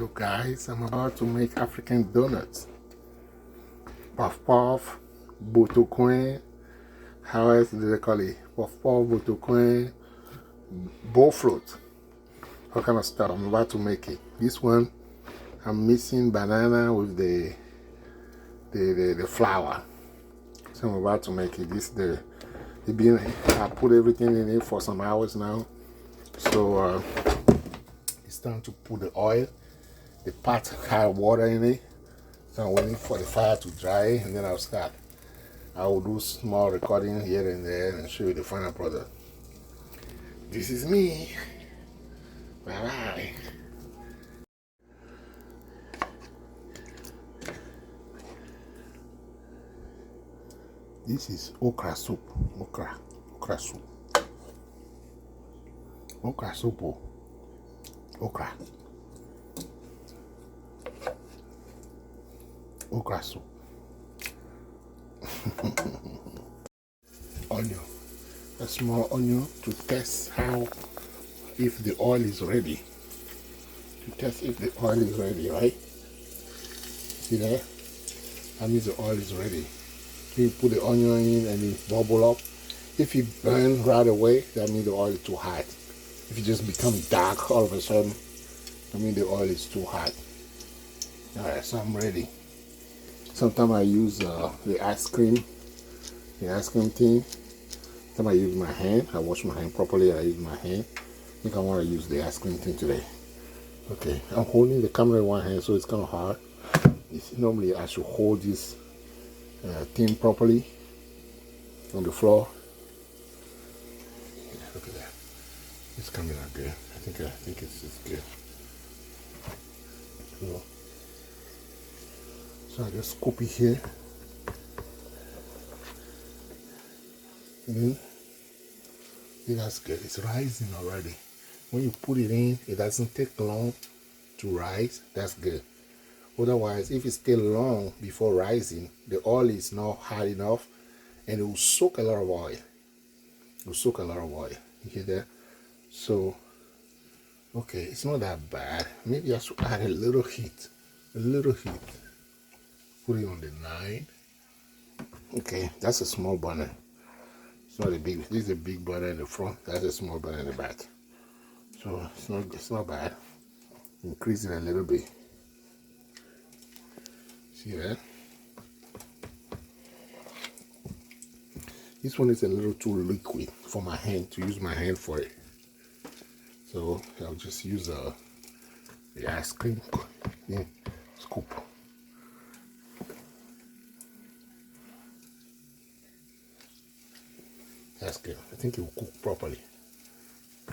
Hello guys, I'm about to make African donuts. Puff puff, botokoin, how else do they call it? Puff puff, botokoin, bowl float, all kind of stuff. I'm about to make it. This one, I'm mixing banana with the flour. So I'm about to make it. This the bean. I put everything in it for some hours now. So it's time to put the oil. The pot had water in it, so I'm waiting for the fire to dry, and then I'll start. I will do small recording here and there and show you the final product. This is me. Bye bye. This is okra soup. Okra soup. Okra soup. Okra. Okra soup. Onion. A small onion to test if the oil is ready. To test if the oil is ready, right? See there? That means the oil is ready. You put the onion in and it bubble up. If it burns right away, that means the oil is too hot. If it just becomes dark all of a sudden, that means the oil is too hot. Alright, so I'm ready. Sometimes I use the ice cream thing. Sometimes I use my hand. I wash my hand properly. I use my hand. I think I want to use the ice cream thing today. Okay, I'm holding the camera in one hand, so it's kind of hard. Normally I should hold this thing properly on the floor. Yeah, look at that. It's coming out good. I think it's good. So I just scoop it here. And that's good. It's rising already. When you put it in, it doesn't take long to rise. That's good. Otherwise, if it's still long before rising, the oil is not hot enough and it will soak a lot of oil. It will soak a lot of oil. You hear that? So, okay, it's not that bad. Maybe I should add a little heat. A little heat. Put it on the 9. Okay, that's a small burner. It's not a big. This is a big burner in the front. That's a small burner in the back. So it's not bad. Increase it a little bit. See that? This one is a little too liquid for my hand, to use my hand for it. So I'll just use the ice cream scoop. That's good. I think it will cook properly.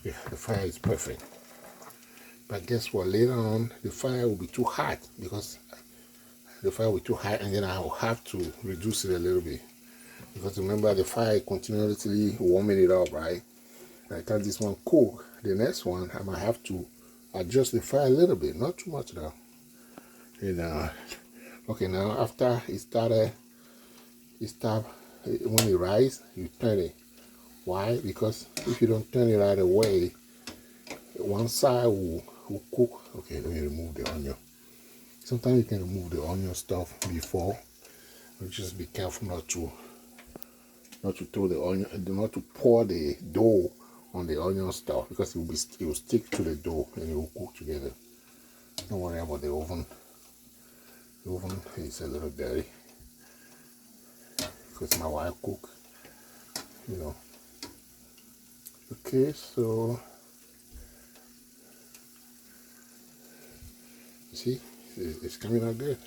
Yeah, the fire is perfect. But guess what? Later on, the fire will be too hot, because the fire will be too hot, and then I will have to reduce it a little bit. Because remember, the fire continuously warming it up, right? By the time this one cook, the next one I might have to adjust the fire a little bit, not too much though. And okay, now after it started, when it rise, you turn it. Why? Because if you don't turn it right away, one side will cook. Okay, let me remove the onion. Sometimes you can remove the onion stuff before. But just be careful not to throw the onion, not to pour the dough on the onion stuff, because it will stick to the dough and it will cook together. Don't worry about the oven. The oven is a little dirty because my wife cook, you know. Okay, so you see, it's coming out good.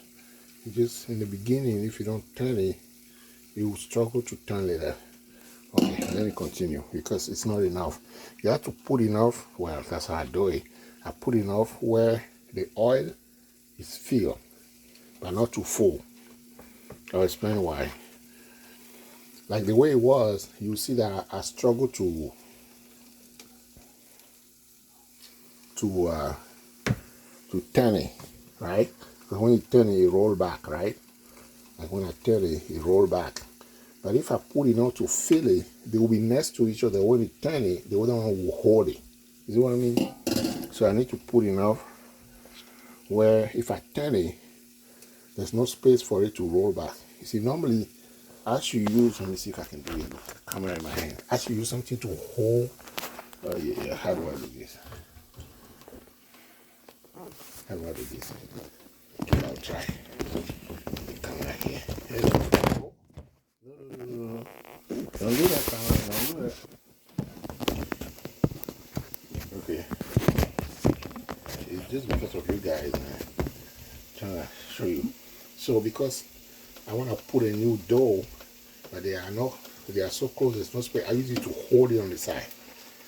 You just, in the beginning, if you don't turn it, you will struggle to turn later. Okay, let me continue, because it's not enough. You have to put enough. Well, that's how I do it. I put enough where the oil is filled, but not too full. I'll explain why. Like the way it was, you see that I struggle to turn it, right? Because when you turn it, it roll back, right? Like when I turn it, it roll back. But if I put enough to fill it, they will be next to each other. When you turn it, the other one will hold it. You see what I mean? So I need to put enough where if I turn it, there's no space for it to roll back. You see, normally, as you use, let me see if I can do it with the camera in my hand. As you use something to hold, yeah, how do I do this? How do I do this? Okay, I'll try. The camera here. No. Don't do that, camera. Don't do that. Okay. It's just because of you guys, man. Trying to show you. So because I want to put a new dough, but they are so close, there's no space. I use it to hold it on the side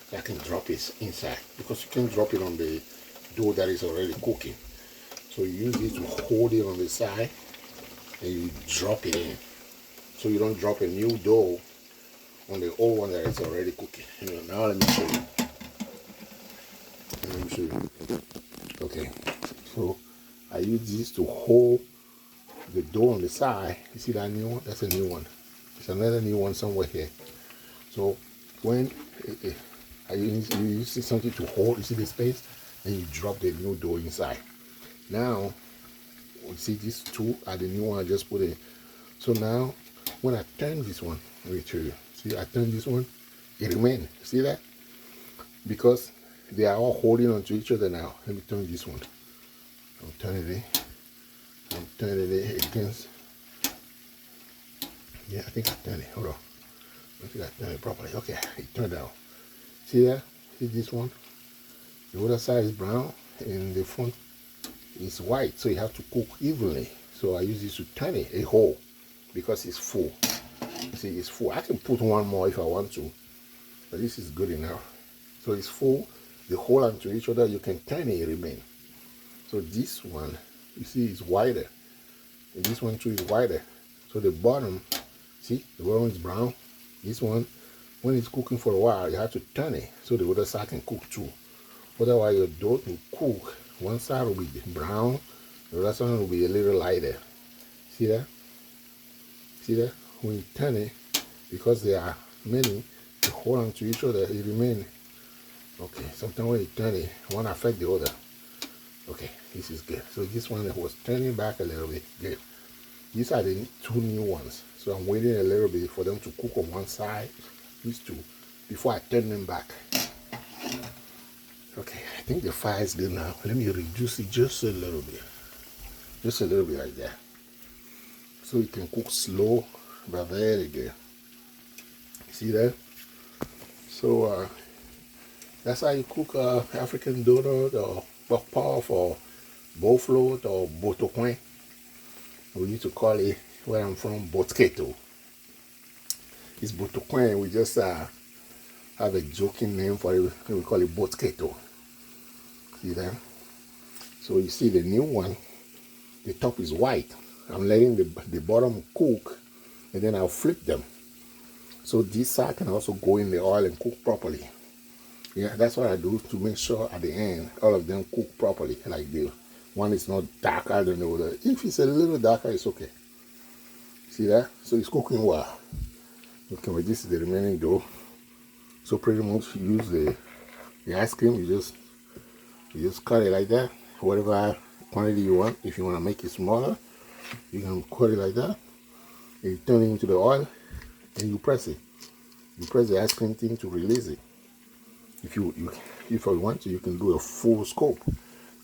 so I can drop it inside, because you can drop it on the dough that is already cooking. So you use it to hold it on the side and you drop it in, so you don't drop a new dough on the old one that is already cooking. Now let me show you. Okay, so I use this to hold the dough on the side. You see that new one? That's a new one. There's another new one somewhere here. So when you use something to hold, you see the space, and you drop the new dough inside. Now, you see these two are the new one I just put in. So now, when I turn this one, let me show you. See, I turn this one, it remains. See that? Because they are all holding on to each other now. Let me turn this one. I'm turning it. I'm turning it against. Yeah, I think I turned it. Hold on. I think I turned it properly. Okay, it turned out. See that? See this one? The other side is brown and the front is white. So you have to cook evenly. So I use this to turn it a whole because it's full. You see, it's full. I can put one more if I want to, but this is good enough. So it's full. They hold onto each other. You can turn it, remain. So this one, you see, is wider. And this one too is wider. So the bottom, see, the bottom is brown. This one, when it's cooking for a while, you have to turn it so the other side can cook too. Otherwise, your dough will cook. One side will be brown, the other side will be a little lighter. See that? See that? When you turn it, because there are many, they hold on to each other, it remains. Okay, sometimes when you turn it, one affect the other. Okay, this is good. So this one was turning back a little bit. Good. These are the two new ones. So I'm waiting a little bit for them to cook on one side, these two, before I turn them back. Okay, I think the fire is good now. Let me reduce it just a little bit. Just a little bit like that. So it can cook slow, but very good. See that? So that's how you cook African donut or buck puff or bowl float or botokoin. We used to call it, where I'm from, botketo. It's botokoin. We just have a joking name for it. We call it botketo. See that? So you see the new one, the top is white. I'm letting the bottom cook, and then I'll flip them. So this side can also go in the oil and cook properly. Yeah, that's what I do to make sure at the end all of them cook properly. Like the one is not darker than the other. If it's a little darker, it's okay. See that? So it's cooking well. Okay, but this is the remaining dough. So pretty much you use the ice cream. You just cut it like that. Whatever quantity you want. If you want to make it smaller, you can cut it like that. And you turn it into the oil, and you press it. You press the ice cream thing to release it. If you want to, you can do a full scope,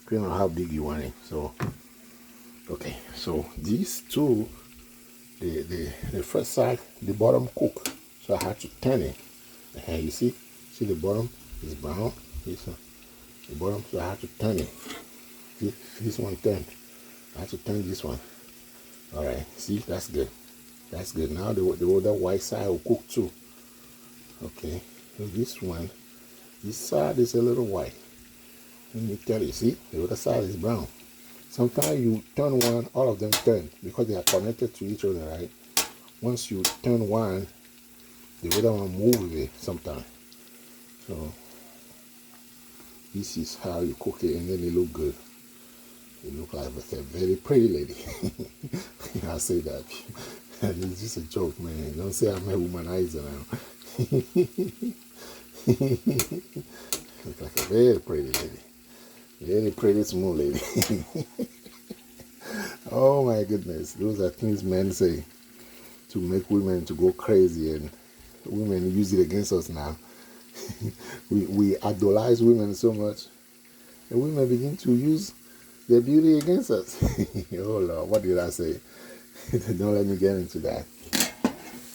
depending on how big you want it. So, okay. So these two, the first side, the bottom cook. So I had to turn it. And you see the bottom is brown. The bottom. So I had to turn it. See, this one turned. I had to turn this one. All right. See, that's good. That's good. Now the other white side will cook too. Okay. So this one. This side is a little white. Let me tell you, see, the other side is brown. Sometimes you turn one, all of them turn because they are connected to each other, right? Once you turn one, the other one moves with it sometimes. So this is how you cook it, and then it look good. It look like a very pretty lady. I say that. It's just a joke, man. Don't say I'm a womanizer now. Look like a very pretty lady. Very pretty smooth lady. Oh my goodness, those are things men say to make women to go crazy, and women use it against us now. we idolize women so much, and women begin to use their beauty against us. Oh Lord, what did I say? Don't let me get into that.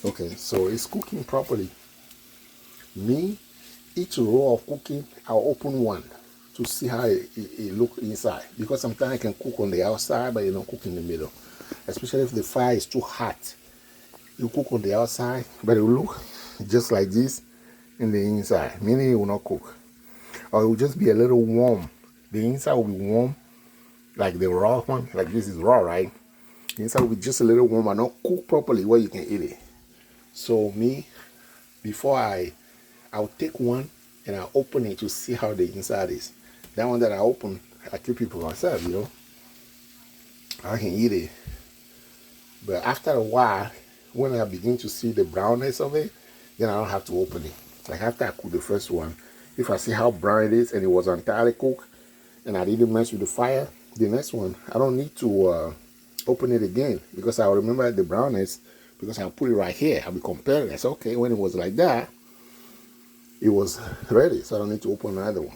Okay, so it's cooking properly. Me, each row of cooking, I'll open one to see how it look inside. Because sometimes I can cook on the outside, but you don't cook in the middle. Especially if the fire is too hot. You cook on the outside, but it will look just like this in the inside. Meaning it will not cook. Or it will just be a little warm. The inside will be warm, like the raw one. Like this is raw, right? The inside will be just a little warm and not cook properly where you can eat it. So me, before I'll take one and I'll open it to see how the inside is. That one that I open, I keep it for myself, you know. I can eat it. But after a while, when I begin to see the brownness of it, then I don't have to open it. Like after I cook the first one, if I see how brown it is and it was entirely cooked and I didn't mess with the fire, the next one, I don't need to open it again because I'll remember the brownness because I'll put it right here. I'll be comparing. I say, okay, when it was like that, it was ready, so I don't need to open another one.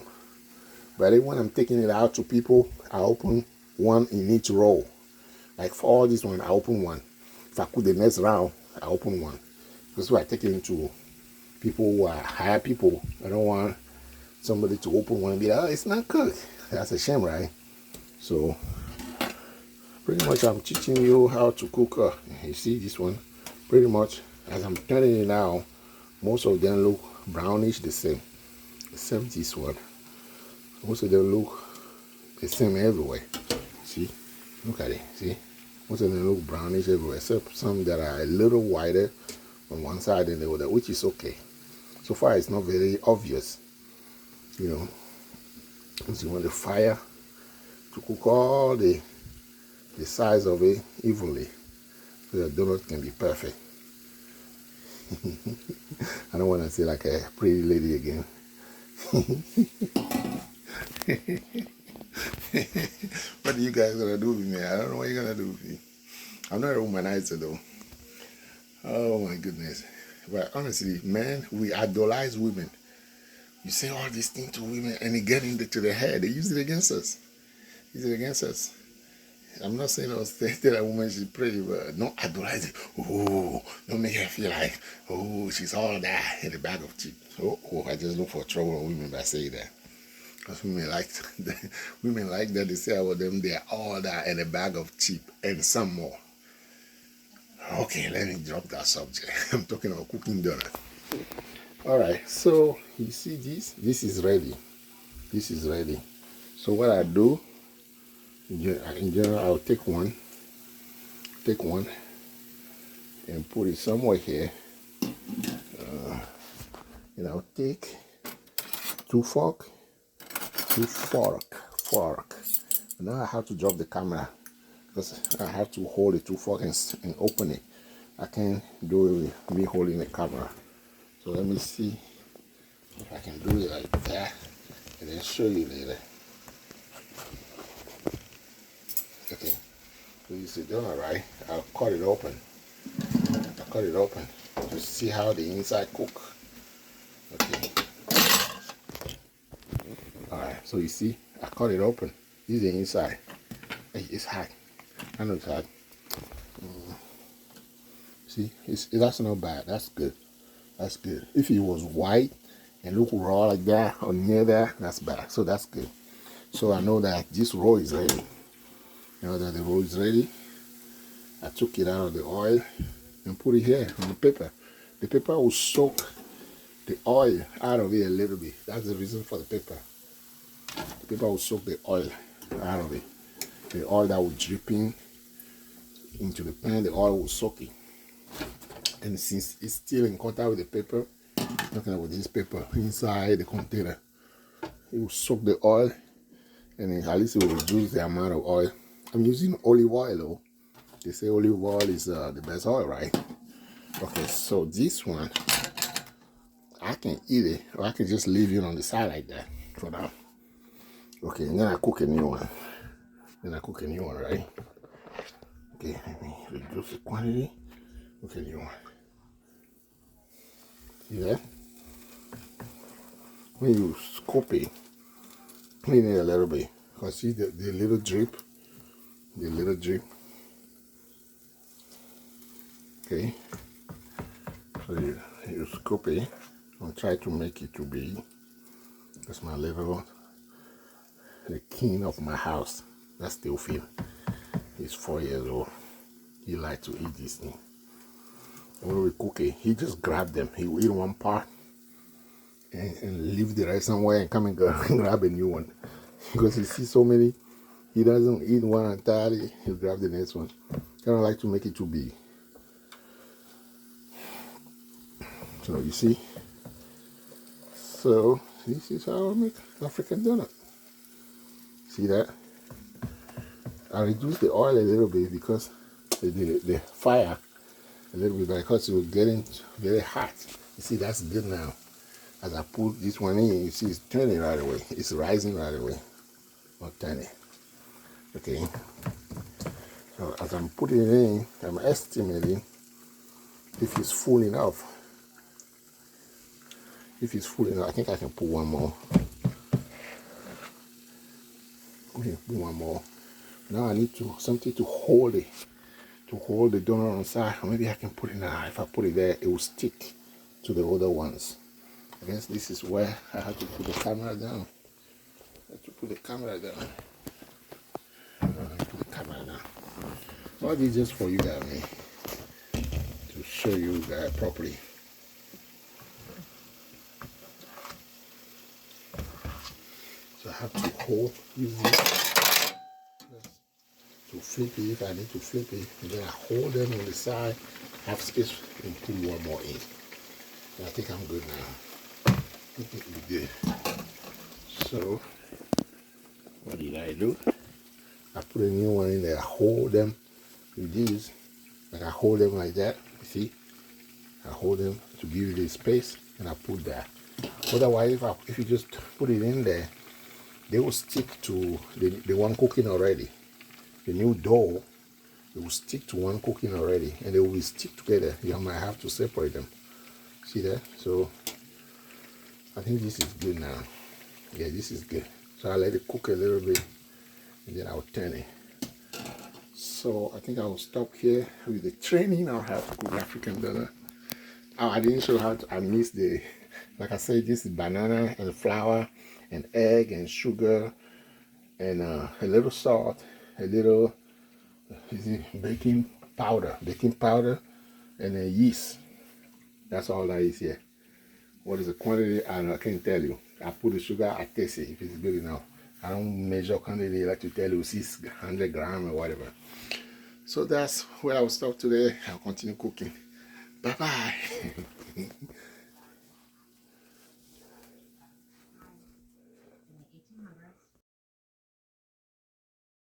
But then when I'm taking it out to people, I open one in each row. Like for all this one, I open one. If I cook the next round, I open one. That's why I take it into people who are higher people. I don't want somebody to open one and be like, oh, it's not cooked. That's a shame, right? So pretty much I'm teaching you how to cook. You see this one? Pretty much as I'm turning it now, most of them look brownish the same. Except this one. Most of them look the same everywhere. See? Look at it. See? Most of them look brownish everywhere, except some that are a little wider on one side than the other, which is okay. So far, it's not very obvious. You know, because you want the fire to cook all the size of it evenly, so the donut can be perfect. I don't want to say like a pretty lady again. What are you guys gonna do with me? I don't know what you're gonna do with me. I'm not a womanizer though. Oh my goodness. But honestly, man, we idolize women. You say all these things to women and they get into their head. They use it against us. Use it against us. I'm not saying I'll tell a woman she's pretty, but don't idolize it. Oh, don't make her feel like, oh, she's all that in the bag of chips. Oh, I just look for trouble on women by saying that. Because women like that. They say about them, they're all that in a bag of chip and some more. Okay, let me drop that subject. I'm talking about cooking donut. Alright, so you see this? This is ready. This is ready. So what I do, in general, I'll take one and put it somewhere here. And I'll take two fork. Now I have to drop the camera because I have to hold the two fork and open it. I can't do it with me holding the camera. So let me see if I can do it like that and then show you later. Okay, so you see done alright. I'll cut it open. To see how the inside cook. Okay. Alright, so you see, I cut it open. This is the inside. Hey, it's hot. I know it's hot. See, that's not bad. That's good. That's good. If it was white and look raw like that or near there, that's bad. So that's good. So I know that this roll is ready. Now that the roll is ready, I took it out of the oil and put it here on the paper. The paper will soak the oil out of it a little bit. That's the reason for the paper. The paper will soak the oil out of it. The oil that will dripping into the pan, the oil will soak it. And since it's still in contact with the paper, talking about this paper inside the container, it will soak the oil and at least it will reduce the amount of oil. I'm using olive oil though. They say olive oil is the best oil, right? Okay, so this one, I can eat it or I can just leave it on the side like that for now. Okay, and then I cook a new one. Right? Okay, let me reduce the quantity. Cook a new one. See that? When you scoop it, clean it a little bit. Because see the little drip? The little drip. Okay. So you scoop it and try to make it to be. That's my little, the king of my house. That's Theophile. He's 4 years old. He likes to eat this thing. When we cook it, he just grab them. He will eat one part and leave the rest somewhere and come and grab a new one. Because he sees so many, he doesn't eat one entirely, he'll grab the next one. Kind of like to make it too big. So you see? So this is how I make African donut. See that? I reduced the oil a little bit because the fire a little bit because it was getting very hot. You see, that's good now. As I put this one in, you see it's turning right away. It's rising right away. Not turning. Okay. So as I'm putting it in, I'm estimating if it's full enough. If it's full enough, I think I can put one more. Okay, put one more. Now I need something to hold it. To hold the donut on the side. Or maybe I can put it now. If I put it there, it will stick to the other ones. I guess this is where I have to put the camera down. I have to put the camera down. Put the camera down. All this just for you guys, man. To show you guys properly. So I have to use this to flip it if I need to flip it. And then I hold them on the side, have space, and put one more in. And I think I'm good now. I think we're good. So, what did I do? I put a new one in there. I hold them with these. Like I hold them like that. You see? I hold them to give you the space, and I put that. Otherwise, if you just put it in there, they will stick to the one cooking already. The new dough, it will stick to one cooking already, and they will stick together. You might have to separate them. See that? So I think this is good now. Yeah, this is good. So I let it cook a little bit, and then I'll turn it. So I think I will stop here with the training on how to cook African donut. Oh, I didn't show how to, I missed the, like I said, this is banana and flour and egg and sugar and a little salt, a little baking powder, and then yeast. That's all that is here. What is the quantity? I can't tell you. I put the sugar, I taste it if it's good enough. I don't measure quantity like to tell you 600 grams or whatever. So that's where I will stop today. I'll continue cooking. Bye bye.